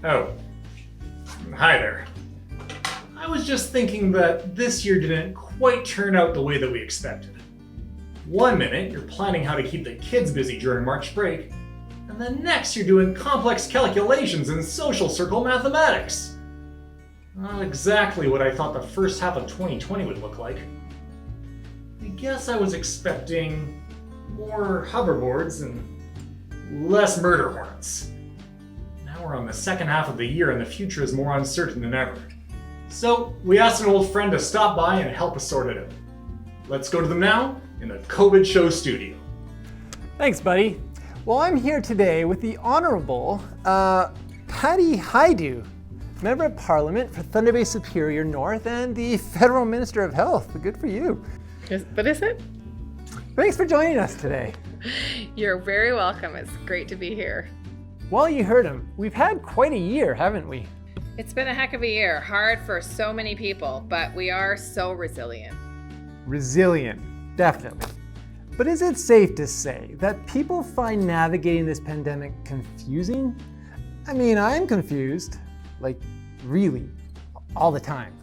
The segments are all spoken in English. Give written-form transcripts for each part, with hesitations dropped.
Oh, hi there. I was just thinking that this year didn't quite turn out the way that we expected. One minute, you're planning how to keep the kids busy during March break, and then next you're doing complex calculations in social circle mathematics. Not exactly what I thought the first half of 2020 would look like. I guess I was expecting more hoverboards and less murder hornets. Now we're on the second half of the year and the future is more uncertain than ever. So we asked an old friend to stop by and help us sort it out. Let's go to them now in the COVID show studio. Thanks, buddy. Well, I'm here today with the Honorable Patty Haidu, Member of Parliament for Thunder Bay Superior North and the Federal Minister of Health. Good for you. But is it? Thanks for joining us today. You're very welcome. It's great to be here. Well, you heard him. We've had quite a year, haven't we? It's been a heck of a year, hard for so many people, but we are so resilient. Resilient, definitely. But is it safe to say that people find navigating this pandemic confusing? I mean, I'm confused, like really, all the time.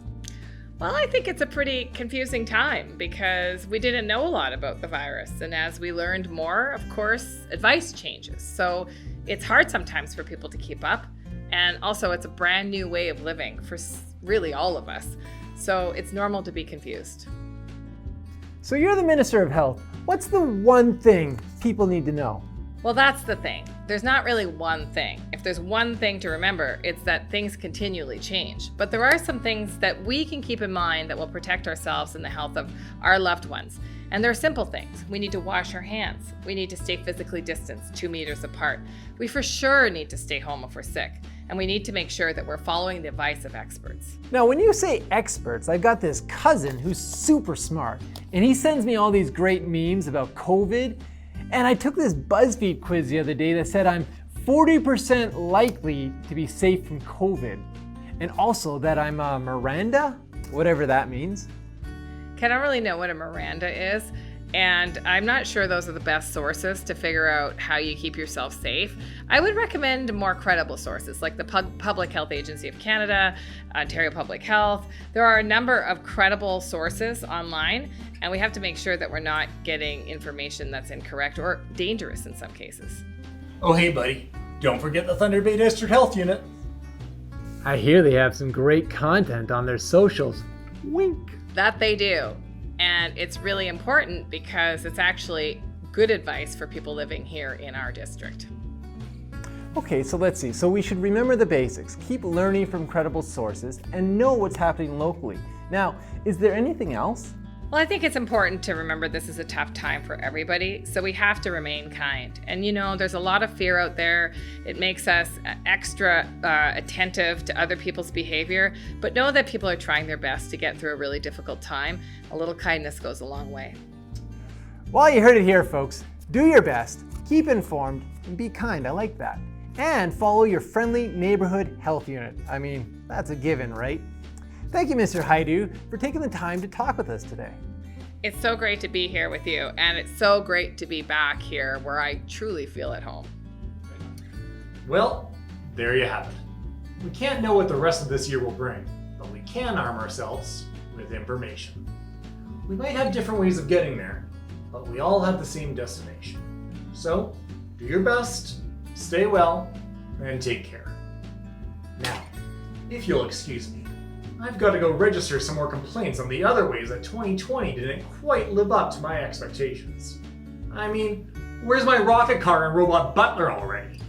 Well, I think it's a pretty confusing time because we didn't know a lot about the virus. And as we learned more, of course, advice changes. So it's hard sometimes for people to keep up. And also it's a brand new way of living for really all of us. So it's normal to be confused. So you're the Minister of Health. What's the one thing people need to know? Well, that's the thing. There's not really one thing. If there's one thing to remember, it's that things continually change. But there are some things that we can keep in mind that will protect ourselves and the health of our loved ones. And they're simple things. We need to wash our hands. We need to stay physically distanced 2 meters apart. We for sure need to stay home if we're sick. And we need to make sure that we're following the advice of experts. Now, when you say experts, I've got this cousin who's super smart, and he sends me all these great memes about COVID. And I took this BuzzFeed quiz the other day that said I'm 40% likely to be safe from COVID. And also that I'm a Miranda, whatever that means. I don't really know what a Miranda is, and I'm not sure those are the best sources to figure out how you keep yourself safe. I would recommend more credible sources like the Public Health Agency of Canada, Ontario Public Health. There are a number of credible sources online, and we have to make sure that we're not getting information that's incorrect or dangerous in some cases. Oh hey buddy, don't forget the Thunder Bay District Health Unit. I hear they have some great content on their socials. Wink. That they do. And it's really important because it's actually good advice for people living here in our district. Okay, so let's see. So we should remember the basics, keep learning from credible sources, and know what's happening locally. Now, is there anything else? Well, I think it's important to remember this is a tough time for everybody, so we have to remain kind. And you know, there's a lot of fear out there. It makes us extra attentive to other people's behavior, but know that people are trying their best to get through a really difficult time. A little kindness goes a long way. Well, you heard it here, folks. Do your best, keep informed, and be kind. I like that. And follow your friendly neighborhood health unit. I mean, that's a given, right? Thank you, Mr. Haidu, for taking the time to talk with us today. It's so great to be here with you, and it's so great to be back here where I truly feel at home. Well, there you have it. We can't know what the rest of this year will bring, but we can arm ourselves with information. We might have different ways of getting there, but we all have the same destination. So, do your best, stay well, and take care. Now, if you'll excuse me, I've got to go register some more complaints on the other ways that 2020 didn't quite live up to my expectations. I mean, where's my rocket car and robot butler already?